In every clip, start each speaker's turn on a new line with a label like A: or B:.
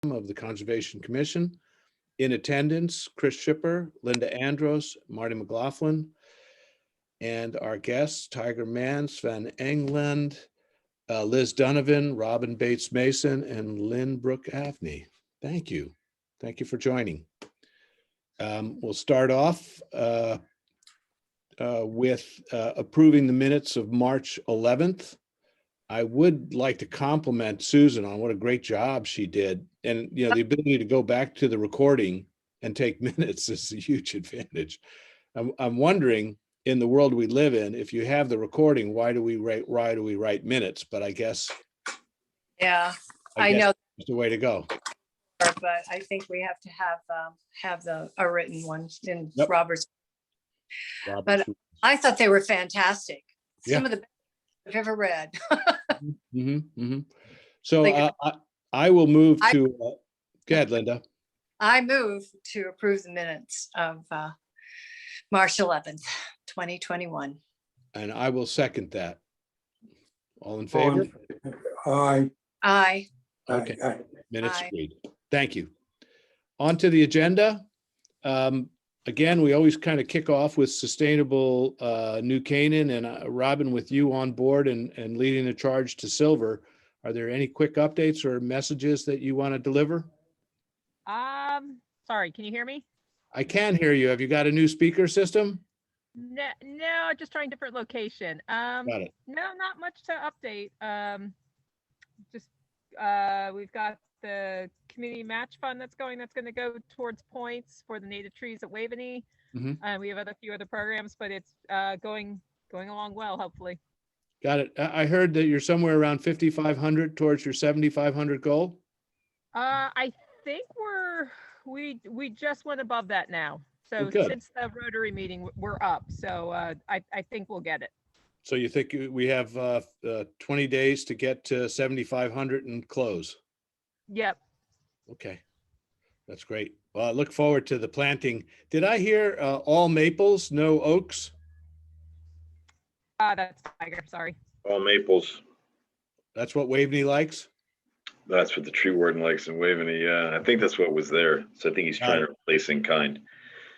A: of the Conservation Commission. In attendance, Chris Schipper, Linda Andros, Marty McLaughlin, and our guests, Tiger Mann, Sven England, Liz Donovan, Robin Bates Mason, and Lynn Brooke Avney. Thank you. Thank you for joining. We'll start off with approving the minutes of March 11th. I would like to compliment Susan on what a great job she did. And, you know, the ability to go back to the recording and take minutes is a huge advantage. I'm wondering, in the world we live in, if you have the recording, why do we write minutes? But I guess.
B: Yeah, I know.
A: It's the way to go.
B: But I think we have to have a written one in
A: Yep.
B: Robert's. But I thought they were fantastic. Some
A: Yeah.
B: of the best I've ever read.
A: So I will move to, go ahead, Linda.
B: I move to approve the minutes of March 11th, 2021.
A: And I will second that. All in favor?
C: Aye.
B: Aye.
A: Okay.
C: Aye.
A: Minutes
B: Aye.
A: agreed. Thank you. On to the agenda. Again, we always kind of kick off with sustainable New Canaan, and Robin, with you on board and leading the charge to silver. Are there any quick updates or messages that you want to deliver?
D: Sorry, can you hear me?
A: I can hear you. Have you got a new speaker system?
D: No, just trying different location.
A: Got it.
D: No, not much to update. Just we've got the community match fund that's going to go towards points for the native trees at Waveney. We have a few other programs, but it's going along well, hopefully.
A: Got it. I heard that you're somewhere around 5,500 towards your 7,500 goal.
D: I think we just went above that now. So
A: Good.
D: Since the Rotary meeting, we're up. So I think we'll get it.
A: So you think we have 20 days to get to 7,500 and close?
D: Yep.
A: Okay, that's great. Well, I look forward to the planting. Did I hear all maples, no oaks?
D: That's Tiger, sorry.
E: All maples.
A: That's what Waveney likes?
E: That's what the tree warden likes in Waveney. Yeah, I think that's what was there. So I think he's trying to replace in kind.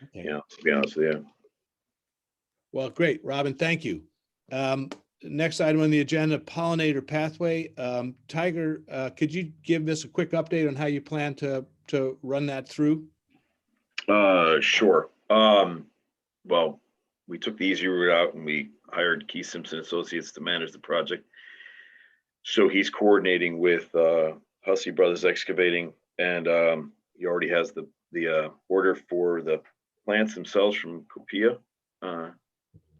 A: Okay.
E: Yeah, to be honest with you.
A: Well, great, Robin, thank you. Next item on the agenda, pollinator pathway. Tiger, could you give us a quick update on how you plan to run that through?
E: Sure. Well, we took the easy route out and we hired Keith Simpson Associates to manage the project. So he's coordinating with Hussey Brothers Excavating, and he already has the order for the plants themselves from Copia.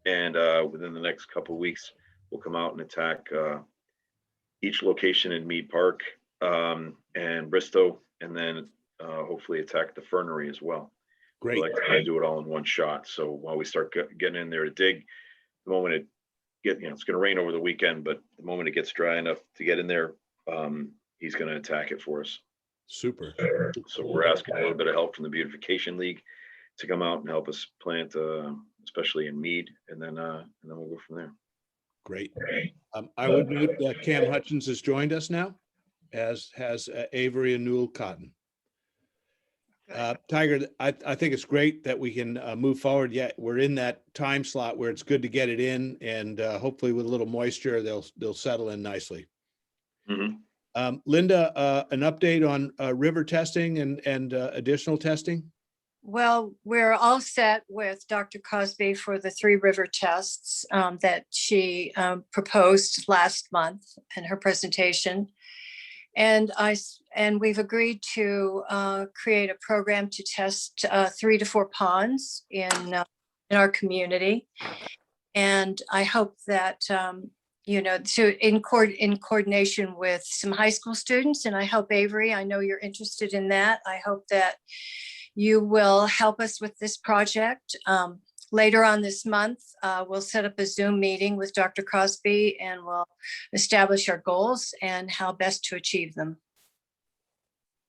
E: And within the next couple of weeks, we'll come out and attack each location in Mead Park and Bristow, and then hopefully attack the fernery as well.
A: Great.
E: We like to kind of do it all in one shot. So while we start getting in there to dig, the moment it it's going to rain over the weekend, but the moment it gets dry enough to get in there, he's going to attack it for us.
A: Super.
E: So we're asking a little bit of help from the Beautification League to come out and help us plant, especially in Mead, and then we'll go from there.
A: Great. I would note that Cam Hutchins has joined us now, as has Avery and Newell Cotton. Tiger, I think it's great that we can move forward. Yet we're in that time slot where it's good to get it in, and hopefully with a little moisture, they'll settle in nicely. Linda, an update on river testing and additional testing?
B: Well, we're all set with Dr. Cosby for the 3 river tests that she proposed last month in her presentation. And we've agreed to create a program to test 3 to 4 ponds in our community. And I hope that, in coordination with some high school students, and I hope, Avery, I know you're interested in that. I hope that you will help us with this project. Later on this month, we'll set up a Zoom meeting with Dr. Cosby, and we'll establish our goals and how best to achieve them.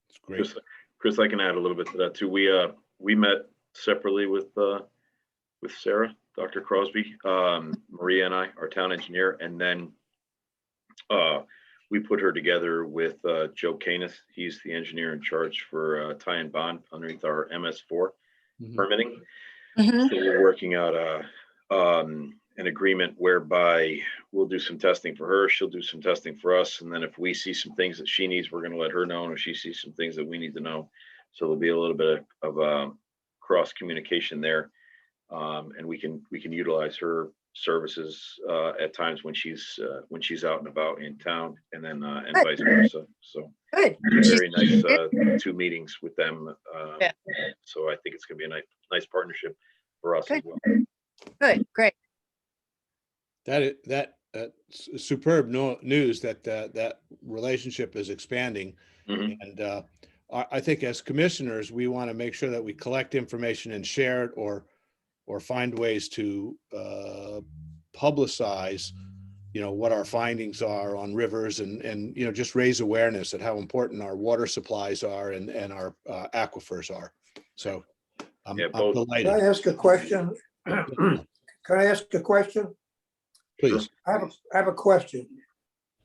A: It's great.
E: Chris, I can add a little bit to that too. We met separately with Sarah, Dr. Crosby, Maria and I, our town engineer, and then we put her together with Joe Canis. He's the engineer in charge for tie and bond underneath our MS4
A: Mhm.
E: permitting.
B: Mhm.
E: So we're working out an agreement whereby we'll do some testing for her, she'll do some testing for us, and then if we see some things that she needs, we're gonna let her know, and if she sees some things that we need to know. So there'll be a little bit of cross communication there. And we can utilize her services at times when she's out and about in town, and then and
B: Good.
E: vice versa. So
B: Good.
E: very nice 2 meetings with them.
B: Yeah.
E: So I think it's gonna be a nice partnership for us as
B: Good.
E: well.
B: Good, great.
A: Superb news that that relationship is expanding.
E: Mhm.
A: And I think as commissioners, we want to make sure that we collect information and share it, or find ways to publicize, what our findings are on rivers, and just raise awareness at how important our water supplies are, and our aquifers are. So I'm
E: Yeah, both.
C: Can
A: delighted.
C: I ask a question? Can I ask a question?
A: Please.
C: I have a question.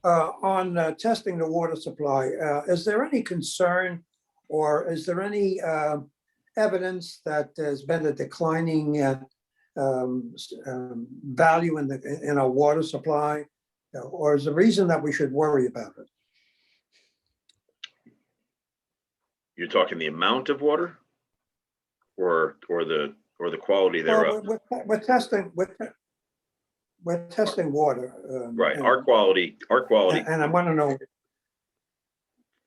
C: On testing the water supply, is there any concern, or is there any evidence that there's been a declining value in our water supply? Or is the reason that we should worry about it?
E: You're talking the amount of water, or the quality thereof.
C: Well, we're testing water.
E: Right. Our quality.
C: And I want to know,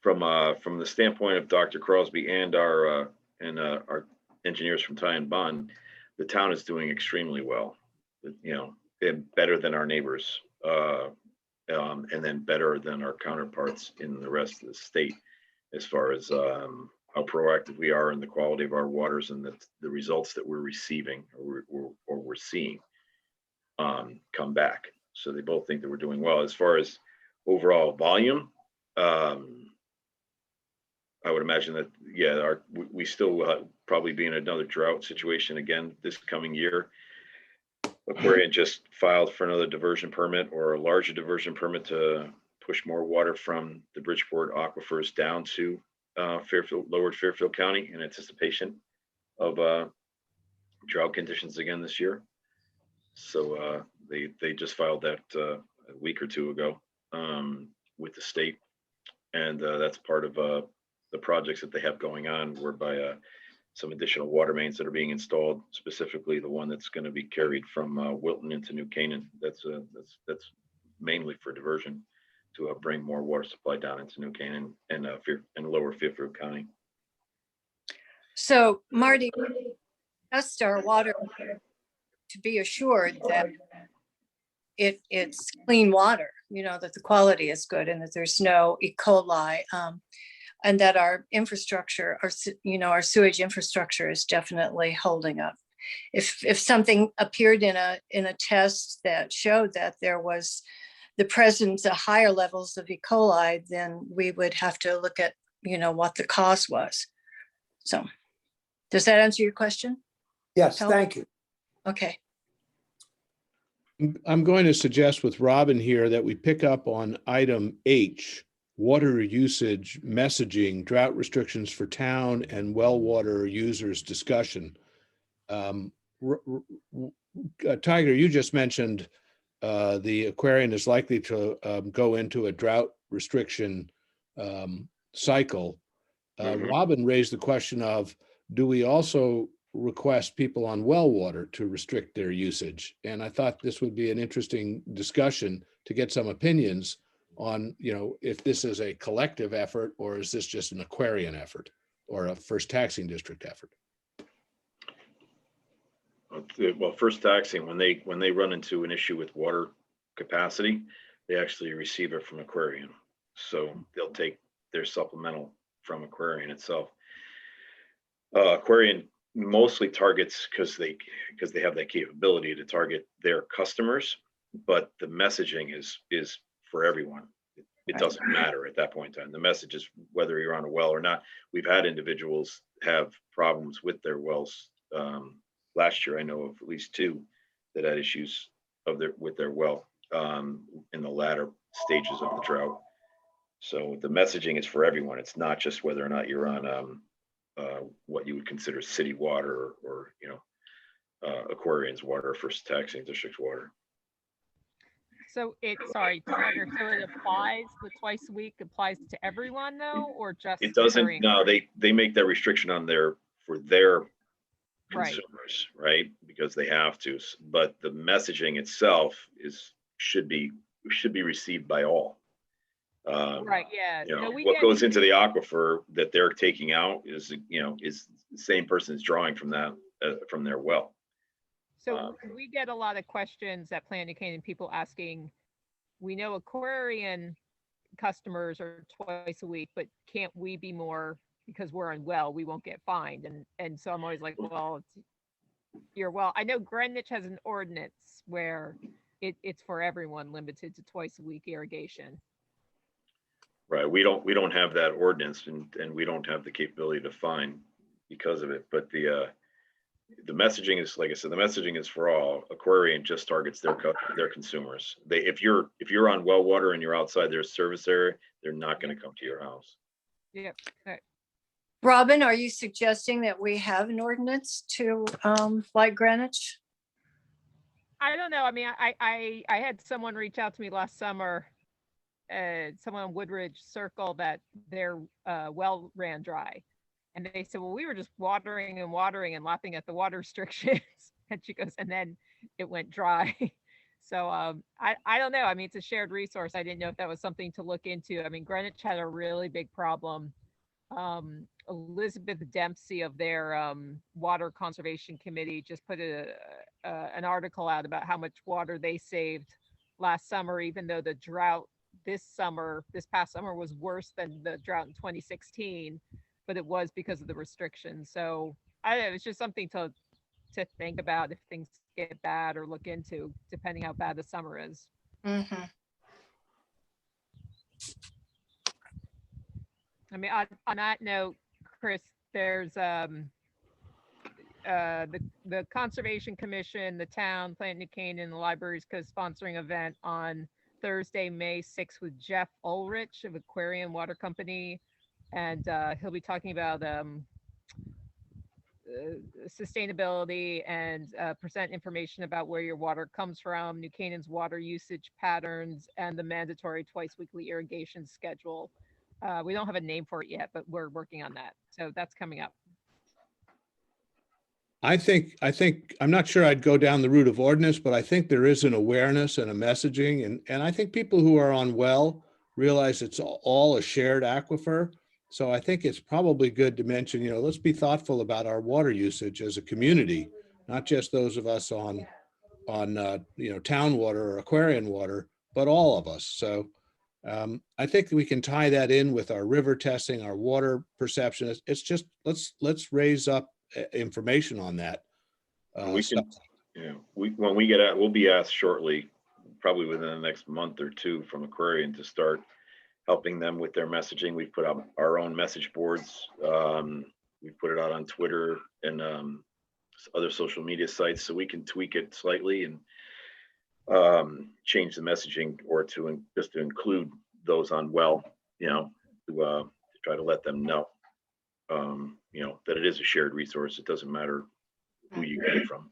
E: From the standpoint of Dr. Crosby and our engineers from Ty and Bond, the town is doing extremely well. They're better than our neighbors, and then better than our counterparts in the rest of the state, as far as how proactive we are in the quality of our waters, and the results that we're receiving, or we're seeing come back. So they both think that we're doing well. As far as overall volume, I would imagine that, yeah, we still will probably be in another drought situation again this coming year. Aquarian just filed for another diversion permit, or a larger diversion permit, to push more water from the Bridgeport aquifers down to lower Fairfield County, in anticipation of drought conditions again this year. So they just filed that a week or two ago with the state, and that's part of the projects that they have going on, whereby some additional water mains that are being installed, specifically the one that's going to be carried from Wilton into New Canaan. That's mainly for diversion, to bring more water supply down into New Canaan and lower Fairfield County.
B: So Marty, test our water to be assured that it's clean water, that the quality is good, and that there's no E. coli, and that our infrastructure, our sewage infrastructure is definitely holding up. If something appeared in a test that showed that there was the presence of higher levels of E. coli, then we would have to look at, what the cause was. So, does that answer your question?
C: yes,
B: Help?
C: thank you.
B: Okay.
A: I'm going to suggest with Robin here that we pick up on item H, water usage messaging, drought restrictions for town and well water users discussion. Tiger, you just mentioned the Aquarian is likely to go into a drought restriction cycle.
E: Mhm.
A: Robin raised the question of, do we also request people on well water to restrict their usage? And I thought this would be an interesting discussion to get some opinions on, if this is a collective effort, or is this just an Aquarian effort, or a First Taxing District effort?
E: Well, First Taxing, when they run into an issue with water capacity, they actually receive it from Aquarian. So they'll take their supplemental from Aquarian itself. Aquarian mostly targets, because they have that capability to target their customers, but the messaging is for everyone. It doesn't matter at that point in time. The message is whether you're on a well or not. We've had individuals have problems with their wells. Last year, I know of at least 2 that had issues with their well in the latter stages of the drought. So the messaging is for everyone. It's not just whether or not you're on what you would consider city water or Aquarian's water, First Taxing District's water.
D: So sorry, Tiger, so it applies, the twice a week applies to everyone though, or just?
E: It doesn't,
D: Aquarian?
E: no, they make that restriction on for their
D: Right.
E: consumers, right? Because they have to, but the messaging itself should be received by all.
D: Right, yeah.
E: You know,
D: No, we
E: what
D: get-
E: goes into the aquifer that they're taking out is the same person's drawing from that, from their well.
D: So we get a lot of questions at Plan New Canaan, people asking, we know Aquarian customers are twice a week, but can't we be more, because we're on well, we won't get fined. And so I'm always like, well, I know Greenwich has an ordinance where it's for everyone, limited to twice a week irrigation.
E: Right, we don't have that ordinance and we don't have the capability to fine because of it, but the messaging is, like I said, the messaging is for all. Aquarian just targets their consumers. If you're on well water and you're outside their service area, they're not going to come to your house.
D: Yep.
B: Robin, are you suggesting that we have an ordinance to like Greenwich?
D: I don't know. I mean, I had someone reach out to me last summer, someone on Woodridge Circle, that their well ran dry. And they said, well, we were just watering and laughing at the water restrictions. And she goes, and then it went dry. So I don't know. I mean, it's a shared resource. I didn't know if that was something to look into. I mean, Greenwich had a really big problem. Elizabeth Dempsey of their Water Conservation Committee just put an article out about how much water they saved last summer, even though the drought this past summer was worse than the drought in 2016. But it was because of the restrictions. So I don't know, it's just something to think about if things get bad, or look into, depending how bad the summer is.
B: Mhm.
D: I mean, on that note, Chris, there's the Conservation Commission, the town, Plant New Canaan, the libraries co-sponsoring event on Thursday, May 6th with Jeff Ulrich of Aquarian Water Company. And he'll be talking about sustainability and present information about where your water comes from, New Canaan's water usage patterns, and the mandatory twice weekly irrigation schedule. We don't have a name for it yet, but we're working on that. So that's coming up.
A: I think, I'm not sure I'd go down the route of ordinance, but I think there is an awareness and a messaging. And I think people who are on well realize it's all a shared aquifer. So I think it's probably good to mention, let's be thoughtful about our water usage as a community, not just those of us on town water or Aquarian water, but all of us. So I think we can tie that in with our river testing, our water perception. It's just, let's raise up information on that.
E: We can, when we get out, we'll be asked shortly, probably within the next month or two, from Aquarian to start helping them with their messaging. We've put up our own message boards. We put it out on Twitter and other social media sites, so we can tweak it slightly and change the messaging, or just to include those on well, to try to let them know, that it is a shared resource. It doesn't matter who you get it from.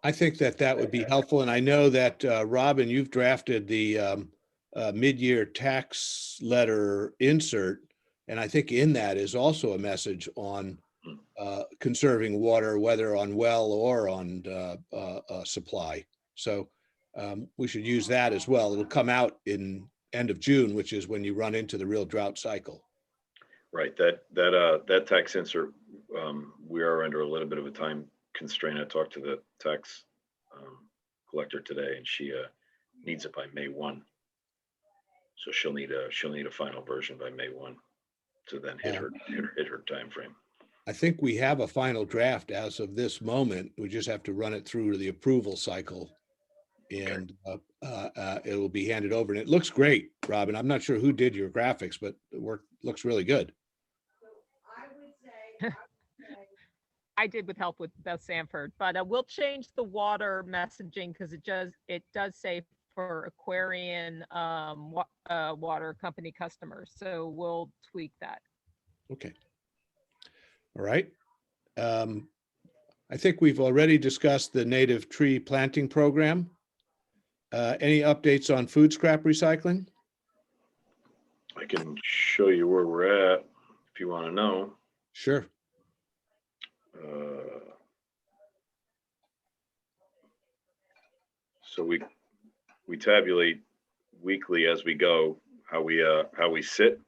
A: I think that would be helpful. And I know that, Robin, you've drafted the mid-year tax letter insert. And I think in that is also a message on conserving water, whether on well or on supply. So we should use that as well. It'll come out in end of June, which is when you run into the real drought cycle.
E: Right. That tax insert, we are under a little bit of a time constraint. I talked to the tax collector today, and she needs it by May 1. So she'll need a final version by May 1 to then hit her time frame.
A: I think we have a final draft as of this moment. We just have to run it through to the approval cycle, and it will be handed over. And it looks great, Robin. I'm not sure who did your graphics, but the work looks really good.
D: I did with help with Beth Sanford, but we'll change the water messaging because it does say for Aquarian water company customers. So we'll tweak that.
A: Okay. All right. I think we've already discussed the native tree planting program. Any updates on food scrap recycling?
E: I can show you where we're at if you want to know.
A: Sure.
E: So we tabulate weekly as we go how we sit.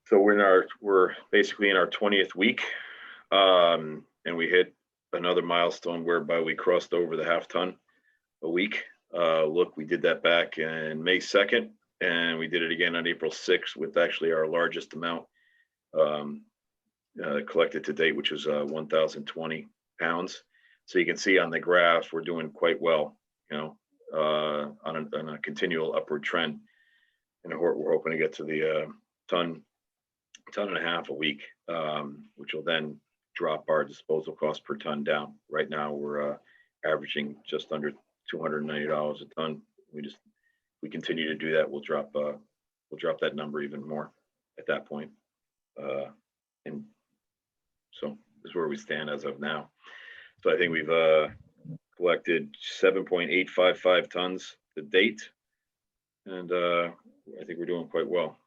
E: So we're basically in our 20th week, and we hit another milestone whereby we crossed over the half-ton a week. Look, we did that back in May 2nd, and we did it again on April 6th with actually our largest amount collected to date, which was 1,020 pounds. So you can see on the graph, we're doing quite well, you know, on a continual upward trend. And we're hoping to get to the ton and a half a week, which will then drop our disposal cost per ton down. Right now, we're averaging just under $290 a ton. We continue to do that, we'll drop that number even more at that point. And so this is where we stand as of now. So I think we've collected 7.855 tons to date, and I think we're doing quite well.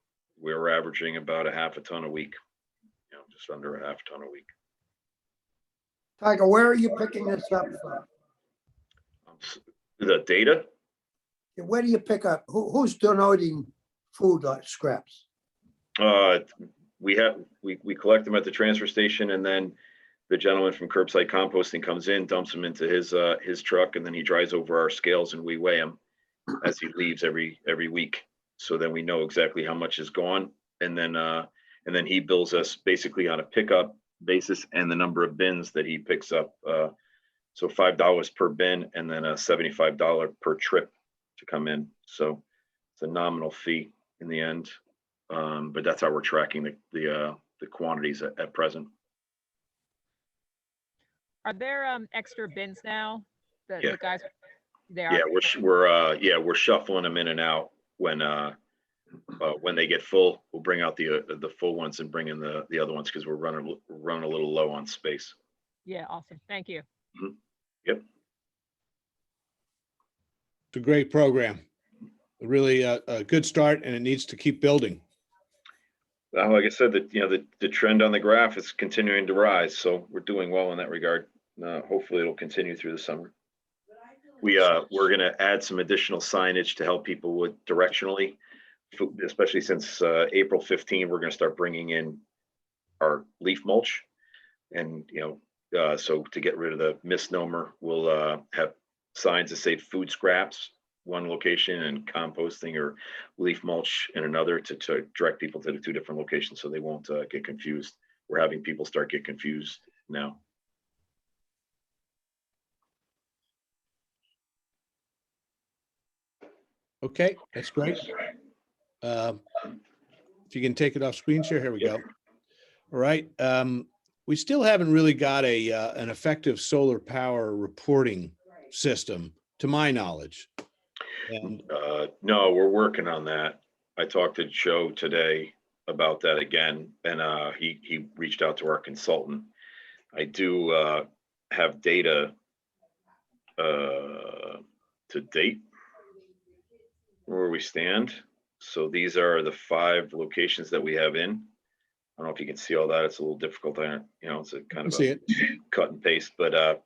E: We're averaging about a half a ton a week, you know, just under a half ton a week.
C: Tiger, where are you picking this up from?
E: The data?
C: Where do you pick up? Who's donating food scraps?
E: We collect them at the transfer station, and then the gentleman from Curbside Composting comes in, dumps them into his truck, and then he drives over our scales and we weigh them as he leaves every week. So then we know exactly how much is gone, and then he bills us basically on a pickup basis and the number of bins that he picks up. So $5 per bin, and then a $75 per trip to come in. So it's a nominal fee in the end, but that's how we're tracking the quantities at present.
D: Are there extra bins now?
E: Yeah.
D: The guys, they are.
E: Yeah, we're shuffling them in and out when they get full. We'll bring out the full ones and bring in the other ones because we're running a little low on space.
D: Yeah, awesome. Thank you.
E: Mm-hmm. Yep.
A: It's a great program. Really a good start, and it needs to keep building.
E: Like I said, the trend on the graph is continuing to rise, so we're doing well in that regard. Hopefully, it'll continue through the summer. We're going to add some additional signage to help people with directionally, especially since April 15. We're going to start bringing in our leaf mulch, and so to get rid of the misnomer, we'll have signs that say food scraps one location and composting or leaf mulch in another to direct people to the two different locations so they won't get confused. We're having people get confused now.
A: Okay, that's great. If you can take it off screen share, here we go. All right. We still haven't really got an effective solar power reporting system, to my knowledge. And
E: no, we're working on that. I talked to Joe today about that again, and he reached out to our consultant. I do have data to date where we stand. So these are the 5 locations that we have in. I don't know if you can see all that. It's a little difficult. It's a kind of a cut and paste, but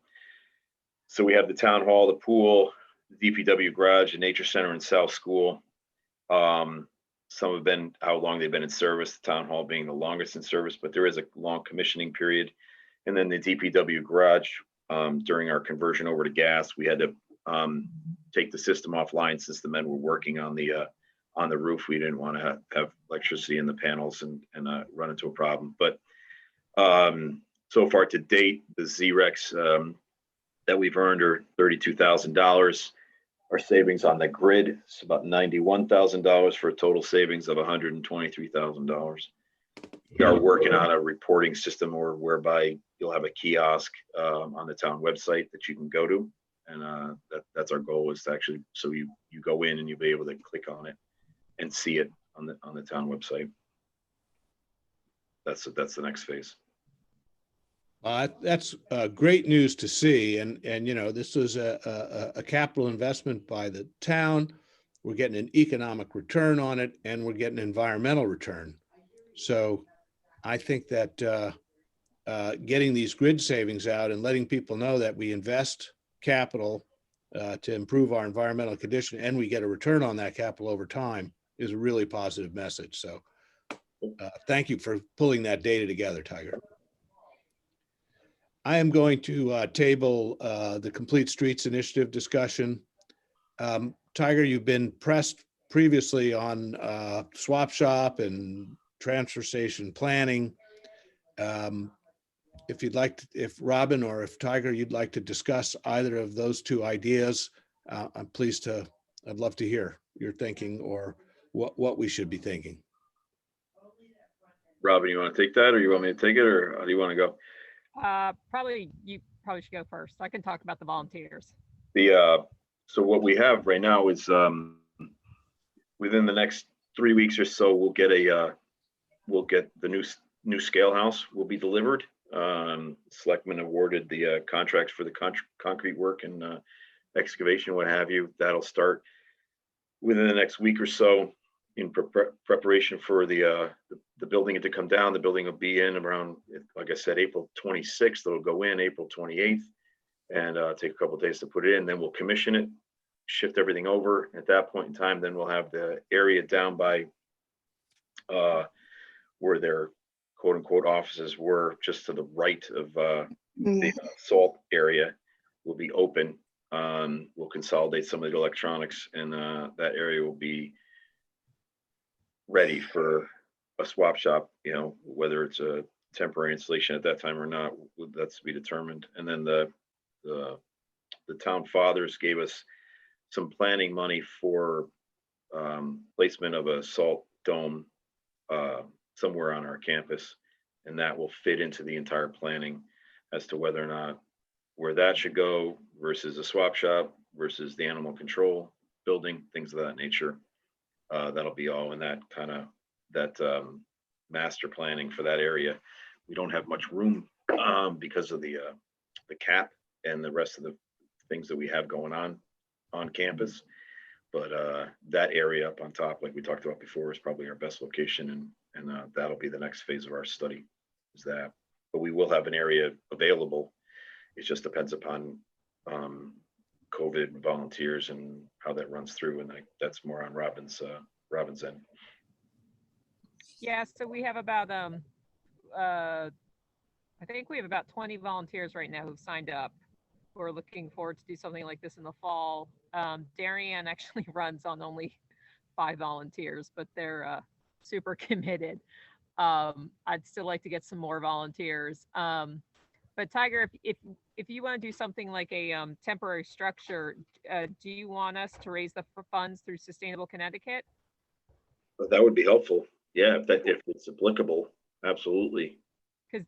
E: so we have the town hall, the pool, the DPW garage, the nature center, and South School. Some have been how long they've been in service, the town hall being the longest in service, but there is a long commissioning period. And then the DPW garage, during our conversion over to gas, we had to take the system offline since the men were working on the roof. We didn't want to have electricity in the panels and run into a problem. But so far to date, the ZRECs that we've earned are $32,000. Our savings on the grid is about $91,000 for a total savings of $123,000. We are working on a reporting system or whereby you'll have a kiosk on the town website that you can go to. And that's our goal, is to actually, so you go in and you'll be able to click on it and see it on the town website. That's the next phase.
A: That's great news to see. And you know, this was a capital investment by the town. We're getting an economic return on it, and we're getting environmental return. So I think that getting these grid savings out and letting people know that we invest capital to improve our environmental condition and we get a return on that capital over time is a really positive message. So thank you for pulling that data together, Tiger. I am going to table the Complete Streets Initiative discussion. Tiger, you've been pressed previously on swap shop and transfer station planning. If you'd like to, if Robin or if Tiger, you'd like to discuss either of those two ideas, I'm pleased to, I'd love to hear your thinking or what we should be thinking.
E: Robin, you want to take that, or you want me to take it, or how do you want to go?
D: You probably should go first. I can talk about the volunteers.
E: So what we have right now is within the next 3 weeks or so, we'll get the new scale house will be delivered. Selectmen awarded the contracts for the concrete work and excavation, what have you. That'll start within the next week or so in preparation for the building to come down. The building will be in around, like I said, April 26th. It'll go in April 28th and take a couple of days to put it in. Then we'll commission it, shift everything over. At that point in time, then we'll have the area down by where their quote unquote offices were, just to the right of the salt area, will be open. We'll consolidate some of the electronics, and that area will be ready for a swap shop, you know, whether it's a temporary installation at that time or not, that's to be determined. And then the town fathers gave us some planning money for placement of a salt dome somewhere on our campus, and that will fit into the entire planning as to whether or not where that should go versus a swap shop versus the animal control building, things of that nature. That'll be all in that kind of master planning for that area. We don't have much room because of the cap and the rest of the things that we have going on campus. But that area up on top, like we talked about before, is probably our best location, and that'll be the next phase of our study, is that. But we will have an area available. It just depends upon COVID volunteers and how that runs through, and that's more on Robin's end.
D: Yeah, so we have about I think we have about 20 volunteers right now who've signed up, who are looking forward to do something like this in the fall. Darien actually runs on only 5 volunteers, but they're super committed. I'd still like to get some more volunteers. But Tiger, if you want to do something like a temporary structure, do you want us to raise the funds through Sustainable Connecticut?
E: But that would be helpful. Yeah, if it's applicable, absolutely.
D: Because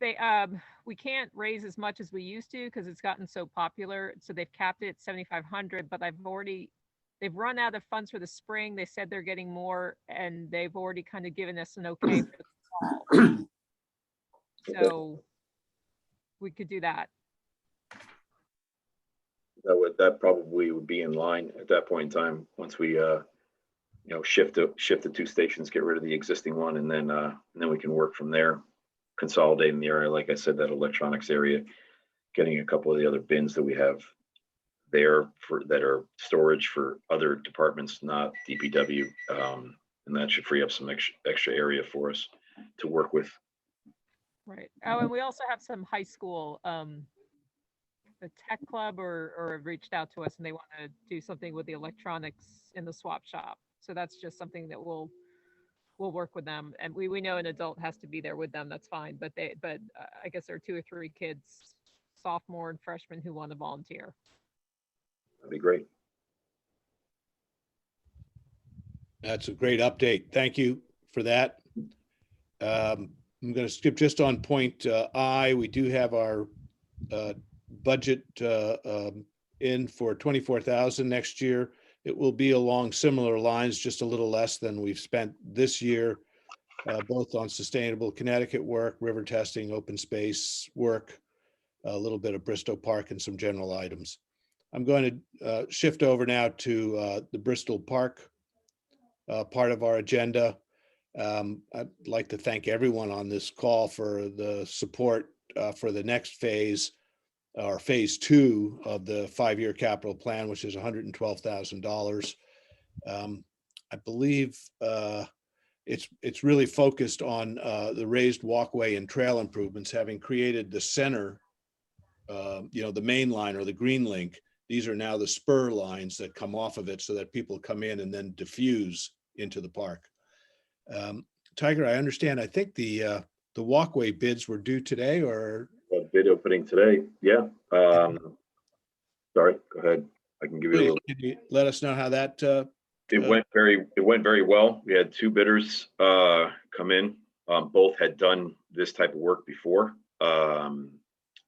D: we can't raise as much as we used to because it's gotten so popular. So they've capped it at 7,500, but they've run out of funds for the spring. They said they're getting more, and they've already kind of given us an okay for the fall. So we could do that.
E: That probably would be in line at that point in time, once we shift the 2 stations, get rid of the existing one, and then we can work from there, consolidating the area, like I said, that electronics area, getting a couple of the other bins that we have there that are storage for other departments, not DPW, and that should free up some extra area for us to work with.
D: Right. Oh, and we also have some high school, the tech club or have reached out to us, and they want to do something with the electronics in the swap shop. So that's just something that we'll work with them. And we know an adult has to be there with them. That's fine. But I guess there are 2 or 3 kids, sophomore and freshmen, who want to volunteer.
E: That'd be great.
A: That's a great update. Thank you for that. I'm going to skip just on point I. We do have our budget in for 24,000 next year. It will be along similar lines, just a little less than we've spent this year, both on sustainable Connecticut work, river testing, open space work, a little bit of Bristol Park and some general items. I'm going to shift over now to the Bristol Park part of our agenda. I'd like to thank everyone on this call for the support for the next phase, or phase 2 of the 5-year capital plan, which is $112,000. I believe it's really focused on the raised walkway and trail improvements, having created the center, the main line or the green link. These are now the spur lines that come off of it so that people come in and then diffuse into the park. Tiger, I understand, I think the walkway bids were due today, or?
E: Bid opening today, yeah. Sorry, go ahead. I can give you a
A: Please,
E: little.
A: can you let us know how that?
E: It went very well. We had 2 bidders come in. Both had done this type of work before.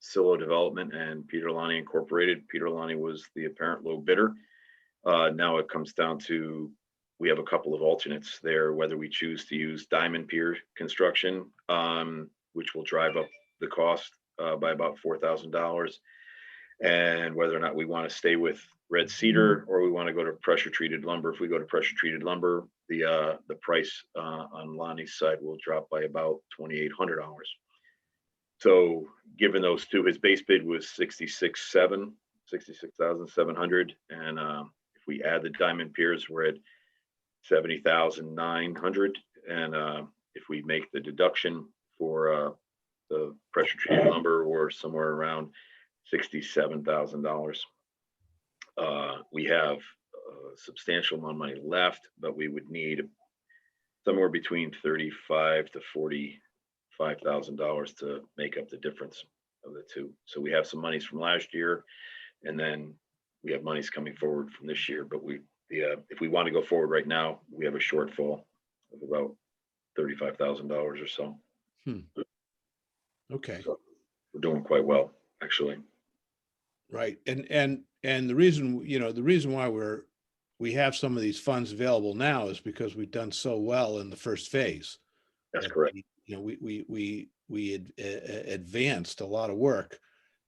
E: Silo Development and Peter Lonnie Incorporated. Peter Lonnie was the apparent low bidder. Now it comes down to, we have a couple of alternates there, whether we choose to use Diamond Pier Construction, which will drive up the cost by about $4,000, and whether or not we want to stay with Red Cedar or we want to go to pressure treated lumber. If we go to pressure treated lumber, the price on Lonnie's side will drop by about $2,800. So given those 2, his base bid was $66,700, and if we add the Diamond Piers, we're at $70,900, and if we make the deduction for the pressure treated lumber, we're somewhere around $67,000. We have a substantial amount of money left, but we would need somewhere between $35,000 to $45,000 to make up the difference of the 2. So we have some monies from last year, and then we have monies coming forward from this year. But if we want to go forward right now, we have a shortfall of about $35,000 or so.
A: Okay.
E: So we're doing quite well, actually.
A: Right. And the reason, the reason why we have some of these funds available now is because we've done so well in the first phase.
E: That's correct.
A: We advanced a lot of work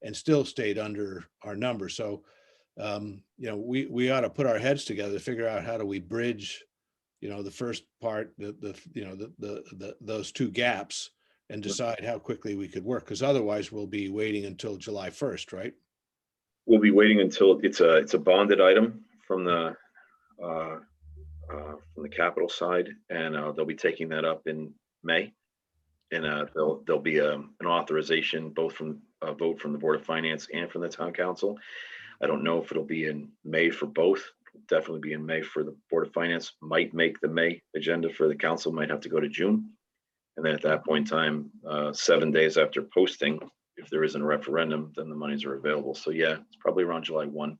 A: and still stayed under our number. So, we ought to put our heads together to figure out how do we bridge, the first part, those 2 gaps, and decide how quickly we could work. Because otherwise we'll be waiting until July 1st, right?
E: We'll be waiting until it's a bonded item from the capital side, and they'll be taking that up in May, and there'll be an authorization both from a vote from the Board of Finance and from the Town Council. I don't know if it'll be in May for both. It'll definitely be in May for the Board of Finance. Might make the May agenda for the council. Might have to go to June, and then at that point in time, 7 days after posting, if there isn't a referendum, then the monies are available. So yeah, it's probably around July 1.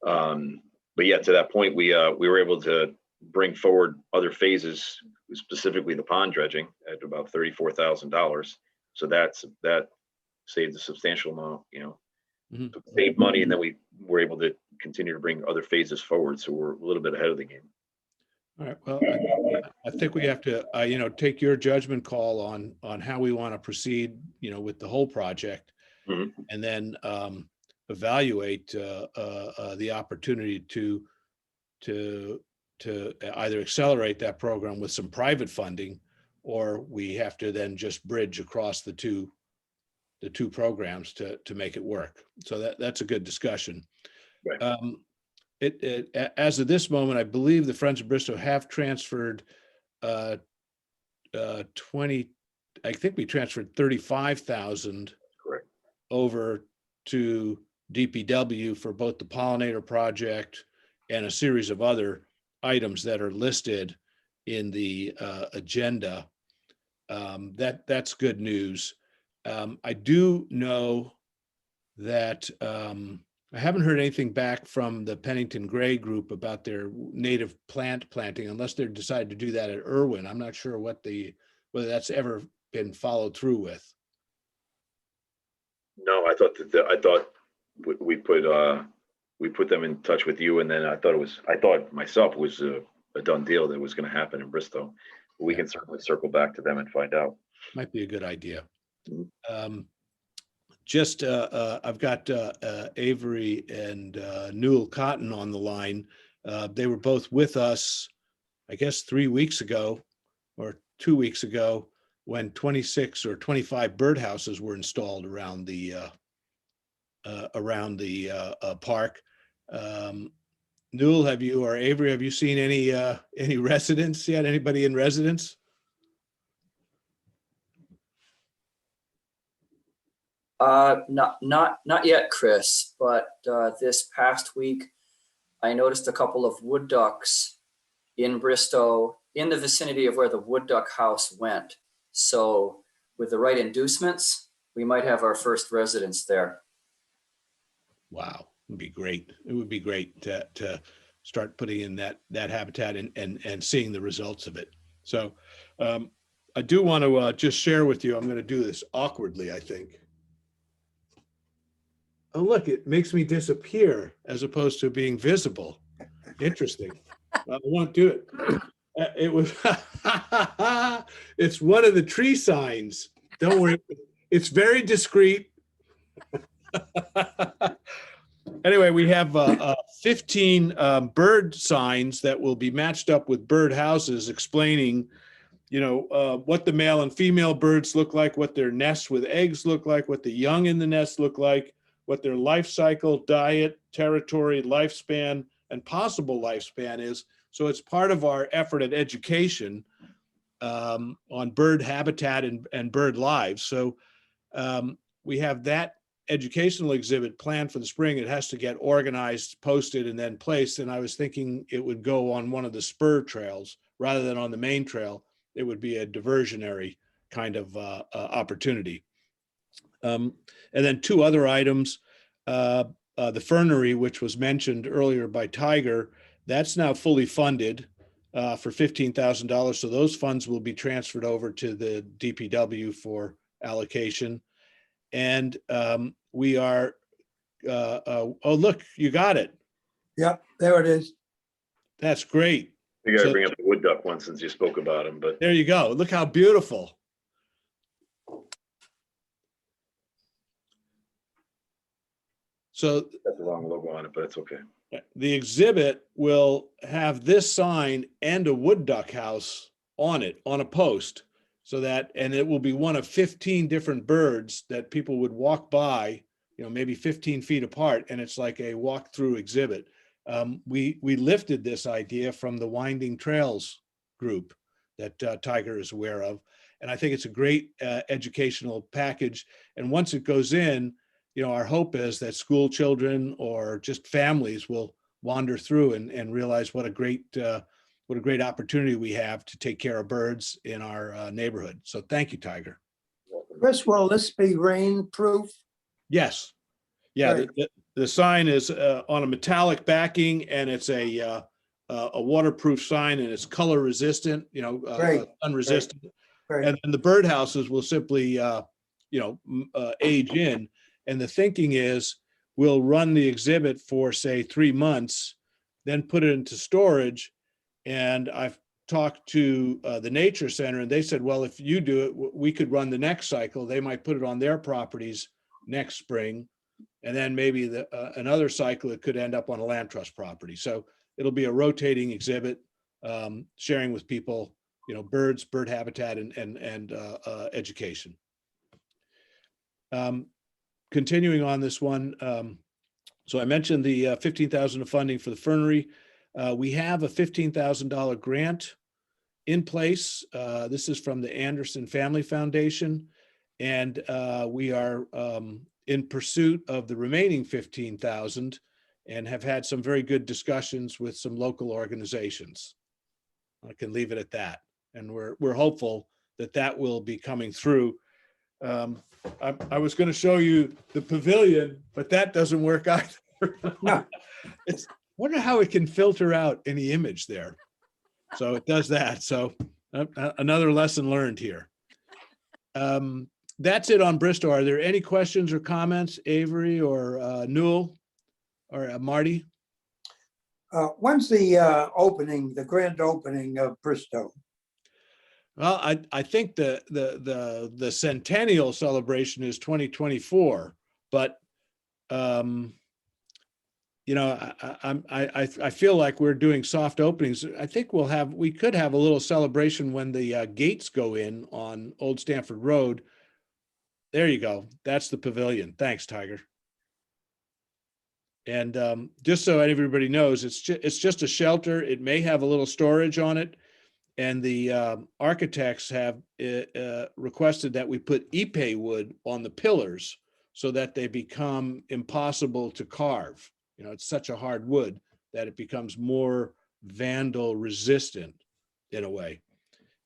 E: But yeah, to that point, we were able to bring forward other phases, specifically the pond dredging, at about $34,000. So that saved a substantial amount, saved money, and then we were able to continue to bring other phases forward. So we're a little bit ahead of the game.
A: All right. Well, I think we have to, take your judgment call on how we want to proceed, with the whole project, and then evaluate the opportunity to either accelerate that program with some private funding, or we have to then just bridge across the two programs to make it work. So that's a good discussion.
E: Right.
A: As of this moment, I believe the Friends of Bristol have transferred 20, I think we transferred 35,000
E: Correct.
A: over to DPW for both the pollinator project and a series of other items that are listed in the agenda. That's good news. I do know that I haven't heard anything back from the Pennington Gray group about their native plant planting, unless they decide to do that at Irwin. I'm not sure whether that's ever been followed through with.
E: No, I thought I thought we put them in touch with you, and then I thought myself it was a done deal that was going to happen in Bristol. But we
A: Yeah.
E: can certainly circle back to them and find out.
A: Might be a good idea.
E: Mhm.
A: I've got Avery and Newell Cotton on the line. They were both with us, I guess, 3 weeks ago or 2 weeks ago, when 26 or 25 birdhouses were installed around the park. Newell, or Avery, have you seen any residents yet? Anybody in residence?
F: Not yet, Chris, but this past week, I noticed a couple of wood ducks in Bristow, in the vicinity of where the wood duck house went. So with the right inducements, we might have our first residents there.
A: Wow, it'd be great. It would be great to start putting in that habitat and seeing the results of it. So I do want to just share with you, I'm going to do this awkwardly, I think. Oh, look, it makes me disappear as opposed to being visible. Interesting. I won't do it. It was, it's one of the tree signs. Don't worry. It's very discreet. Anyway, we have 15 bird signs that will be matched up with bird houses explaining, what the male and female birds look like, what their nests with eggs look like, what the young in the nest look like, what their life cycle, diet, territory, lifespan, and possible lifespan is. So it's part of our effort at education on bird habitat and bird lives. So we have that educational exhibit planned for the spring. It has to get organized, posted, and then placed. And I was thinking it would go on one of the spur trails rather than on the main trail. It would be a diversionary kind of opportunity. And then two other items, the fernery, which was mentioned earlier by Tiger, that's now fully funded for $15,000. So those funds will be transferred over to the DPW for allocation. And we are, oh, look, you got it.
C: Yep, there it is.
A: That's great.
E: You got to
A: So-
E: bring up the wood duck one since you spoke about him, but
A: There you go. Look how beautiful. So
E: got the wrong logo on it, but it's okay.
A: the exhibit will have this sign and a wood duck house on it, on a post. So that, and it will be one of 15 different birds that people would walk by, maybe 15 feet apart. And it's like a walk-through exhibit. We lifted this idea from the Winding Trails group that Tiger is aware of. And I think it's a great educational package. And once it goes in, our hope is that school children or just families will wander through and realize what a great opportunity we have to take care of birds in our neighborhood. So thank you, Tiger.
C: Chris, will this be rain-proof?
A: Yes. Yeah,
C: Great.
A: the sign is on a metallic backing, and it's a waterproof sign, and it's color resistant,
C: Great.
A: unresistant.
C: Great.
A: And then the birdhouses will simply, age in. And the thinking is we'll run the exhibit for, say, 3 months, then put it into storage. And I've talked to the Nature Center, and they said, well, if you do it, we could run the next cycle. They might put it on their properties next spring. And then maybe another cycle, it could end up on a land trust property. So it'll be a rotating exhibit, sharing with people, birds, bird habitat, and education. Continuing on this one, so I mentioned the $15,000 of funding for the fernery. We have a $15,000 grant in place. This is from the Anderson Family Foundation, and we are in pursuit of the remaining $15,000 and have had some very good discussions with some local organizations. I can leave it at that, and we're hopeful that that will be coming through. I was going to show you the pavilion, but that doesn't work either.
C: No.
A: Wonder how it can filter out any image there. So it does that. So another lesson learned here. That's it on Bristol. Are there any questions or comments, Avery or Newell or Marty?
C: When's the opening, the grand opening of Bristow?
A: Well, I think the centennial celebration is 2024, but you know, I feel like we're doing soft openings. I think we could have a little celebration when the gates go in on Old Stamford Road. There you go. That's the pavilion. Thanks, Tiger. And just so everybody knows, it's just a shelter. It may have a little storage on it. And the architects have requested that we put ipe wood on the pillars so that they become impossible to carve. You know, it's such a hard wood that it becomes more vandal resistant in a way.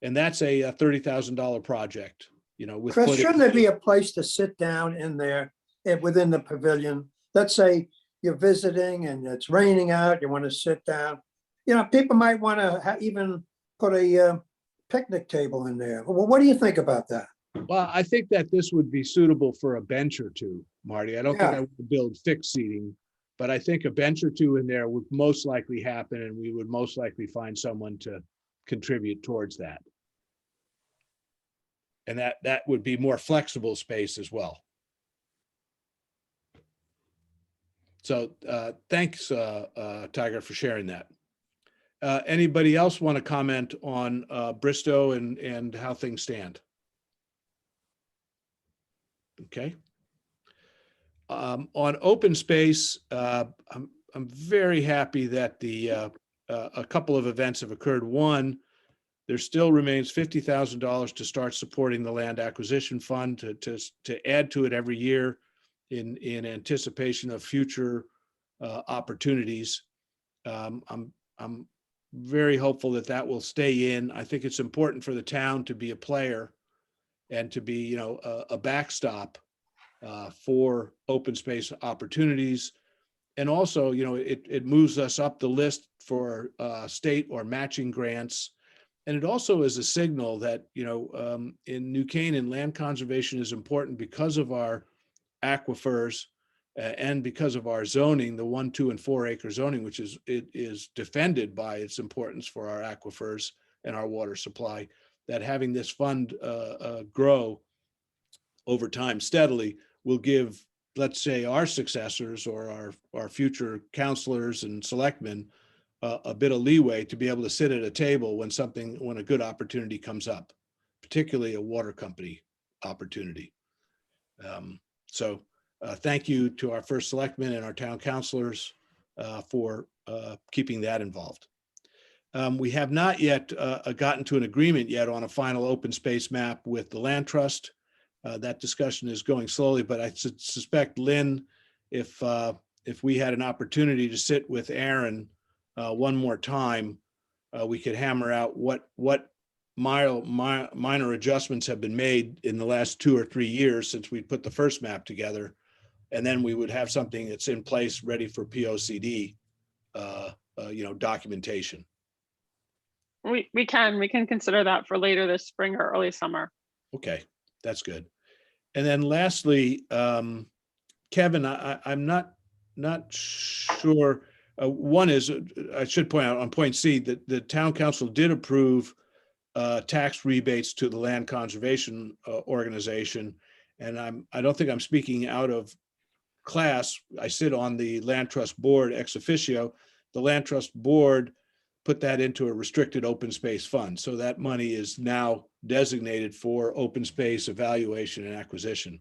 A: And that's a $30,000 project, you know, with.
C: Chris, shouldn't there be a place to sit down in there within the pavilion? Let's say you're visiting and it's raining out, you want to sit down. You know, people might want to even put a picnic table in there. Well, what do you think about that?
A: Well, I think that this would be suitable for a bench or two, Marty. I don't think I would build fixed seating, but I think a bench or two in there would most likely happen, and we would most likely find someone to contribute towards that. And that would be more flexible space as well. So thanks, Tiger, for sharing that. Anybody else want to comment on Bristow and how things stand? Okay. On open space, I'm very happy that a couple of events have occurred. One, there still remains $50,000 to start supporting the land acquisition fund to add to it every year in anticipation of future opportunities. I'm very hopeful that will stay in. I think it's important for the town to be a player and to be, you know, a backstop for open space opportunities. And also, you know, it moves us up the list for state or matching grants. And it also is a signal that, you know, in New Canaan, land conservation is important because of our aquifers and because of our zoning, the 1, 2, and 4 acre zoning, which is defended by its importance for our aquifers and our water supply, that having this fund grow over time steadily will give, let's say, our successors or our future counselors and selectmen a bit of leeway to be able to sit at a table when a good opportunity comes up, particularly a water company opportunity. So thank you to our first selectmen and our town councilors for keeping that involved. We have not yet gotten to an agreement yet on a final open space map with the land trust. That discussion is going slowly, but I suspect, Lynn, if we had an opportunity to sit with Aaron one more time, we could hammer out what minor adjustments have been made in the last 2 or 3 years since we put the first map together. And then we would have something that's in place ready for POCD, you know, documentation.
G: We can consider that for later this spring or early summer.
A: Okay, that's good. And then lastly, Kevin, I'm not sure. One is, I should point out on point C that the town council did approve tax rebates to the land conservation organization. And I don't think I'm speaking out of class. I sit on the land trust board ex officio. The land trust board put that into a restricted open space fund. So that money is now designated for open space evaluation and acquisition.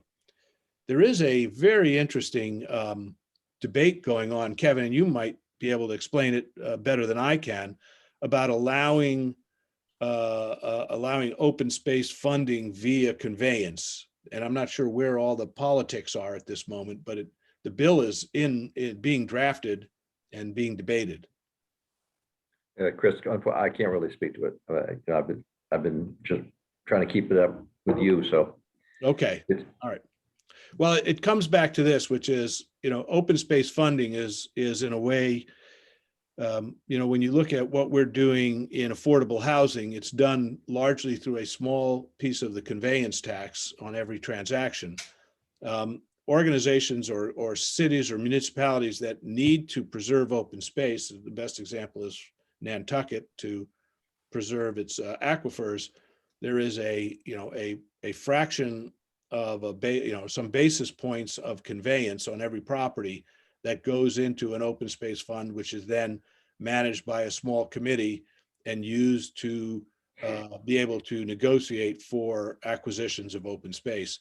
A: There is a very interesting debate going on, Kevin, and you might be able to explain it better than I can, about allowing open space funding via conveyance. And I'm not sure where all the politics are at this moment, but the bill is being drafted and being debated.
H: Chris, I can't really speak to it. I've been just trying to keep it up with you. So
A: okay, all right. Well, it comes back to this, which is, you know, open space funding is in a way you know, when you look at what we're doing in affordable housing, it's done largely through a small piece of the conveyance tax on every transaction. Organizations or cities or municipalities that need to preserve open space, the best example is Nantucket, to preserve its aquifers. There is a, you know, a fraction of some basis points of conveyance on every property that goes into an open space fund, which is then managed by a small committee and used to be able to negotiate for acquisitions of open space.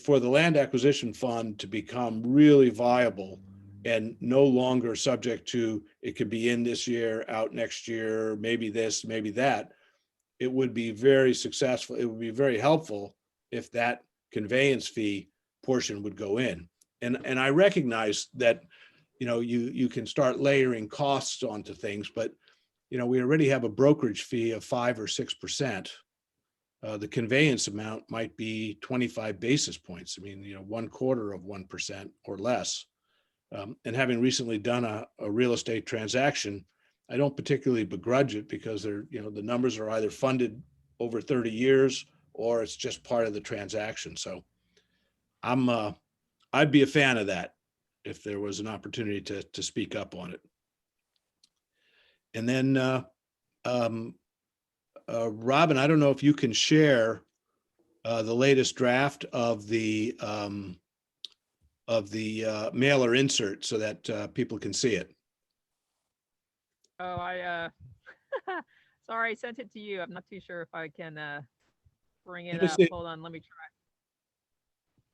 A: For the land acquisition fund to become really viable and no longer subject to, it could be in this year, out next year, maybe this, maybe that, it would be very successful. It would be very helpful if that conveyance fee portion would go in. And I recognize that, you know, you can start layering costs onto things, but, you know, we already have a brokerage fee of 5 or 6%. The conveyance amount might be 25 basis points. I mean, you know, 1/4 of 1% or less. And having recently done a real estate transaction, I don't particularly begrudge it because they're, you know, the numbers are either funded over 30 years or it's just part of the transaction. So I'd be a fan of that if there was an opportunity to speak up on it. And then Robin, I don't know if you can share the latest draft of the mailer insert so that people can see it.
D: Oh, sorry, I sent it to you. I'm not too sure if I can bring it
A: Let me
D: up.
A: see.
D: Hold on, let me try.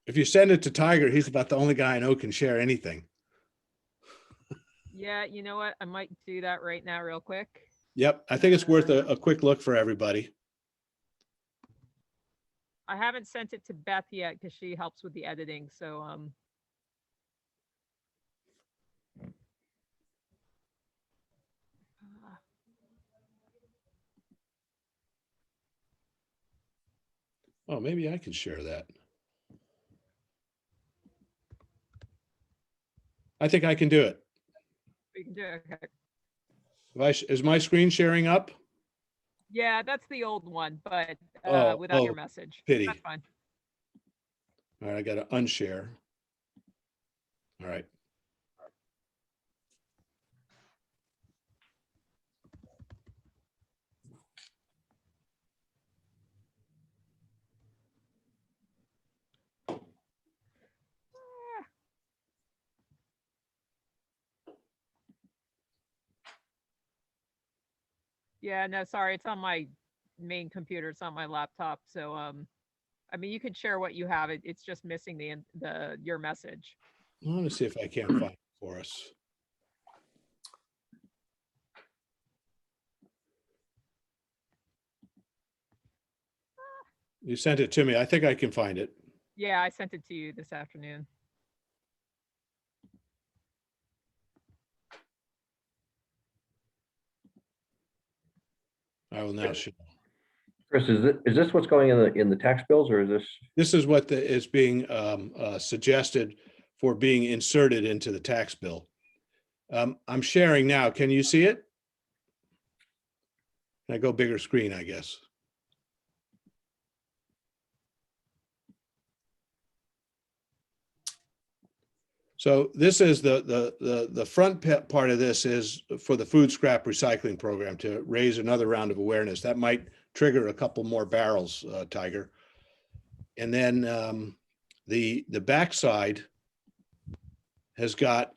A: If you send it to Tiger, he's about the only guy I know can share anything.
D: Yeah, you know what? I might do that right now real quick.
A: Yep, I think it's worth a quick look for everybody.
D: I haven't sent it to Beth yet because she helps with the editing, so
A: Oh, maybe I can share that. I think I can do it.
D: we can do it. Okay.
A: Is my screen sharing up?
D: Yeah, that's the old one, but
A: Oh,
D: without your
A: oh,
D: message.
A: pity.
D: That's fine.
A: All right, I got to unshare. All right.
D: Yeah, no, sorry, it's on my main computer. It's on my laptop. So I mean, you could share what you have. It's just missing your message.
A: I want to see if I can't find it for us. You sent it to me. I think I can find it.
D: Yeah, I sent it to you this afternoon.
A: I will now show.
H: Chris, is this what's going in the tax bills, or is this?
A: This is what is being suggested for being inserted into the tax bill. I'm sharing now. Can you see it? Can I go bigger screen, I guess? So this is the front part of this is for the food scrap recycling program to raise another round of awareness. That might trigger a couple more barrels, Tiger. And then the backside has got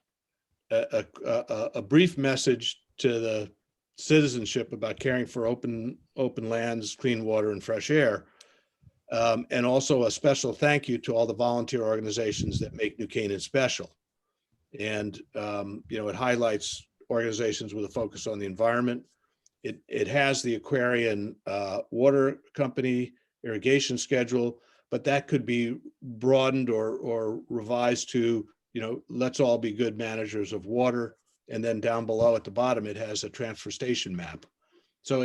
A: a brief message to the citizenship about caring for open lands, clean water, and fresh air. And also a special thank you to all the volunteer organizations that make New Canaan special. And, you know, it highlights organizations with a focus on the environment. It has the Aquarian Water Company irrigation schedule, but that could be broadened or revised to, you know, let's all be good managers of water. And then down below at the bottom, it has a transfer station map. So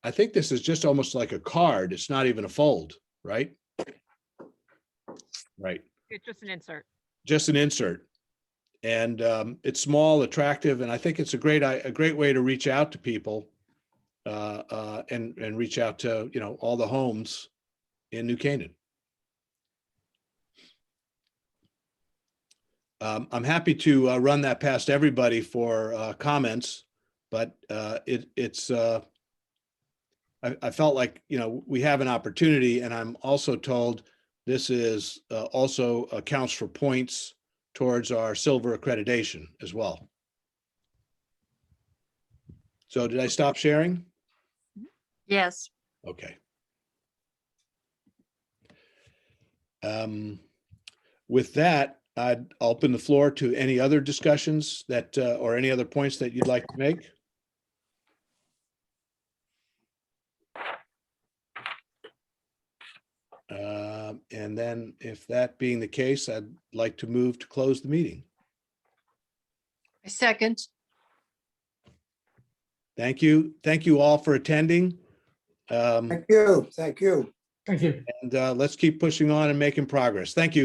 A: I think this is just almost like a card. It's not even a fold, right? Right.
D: It's just an insert.
A: Just an insert. And it's small, attractive, and I think it's a great way to reach out to people and reach out to, all the homes in New Canaan. I'm happy to run that past everybody for comments, but I felt like, we have an opportunity, and I'm also told this is also counts for points towards our silver accreditation as well. So did I stop sharing?
B: Yes.
A: Okay. With that, I'd open the floor to any other discussions that, or any other points that you'd like to make. And then if that being the case, I'd like to move to close the meeting.
B: I second.
A: Thank you. Thank you all for attending.
C: Thank you, thank you.
I: Thank you.
A: And let's keep pushing on and making progress. Thank you.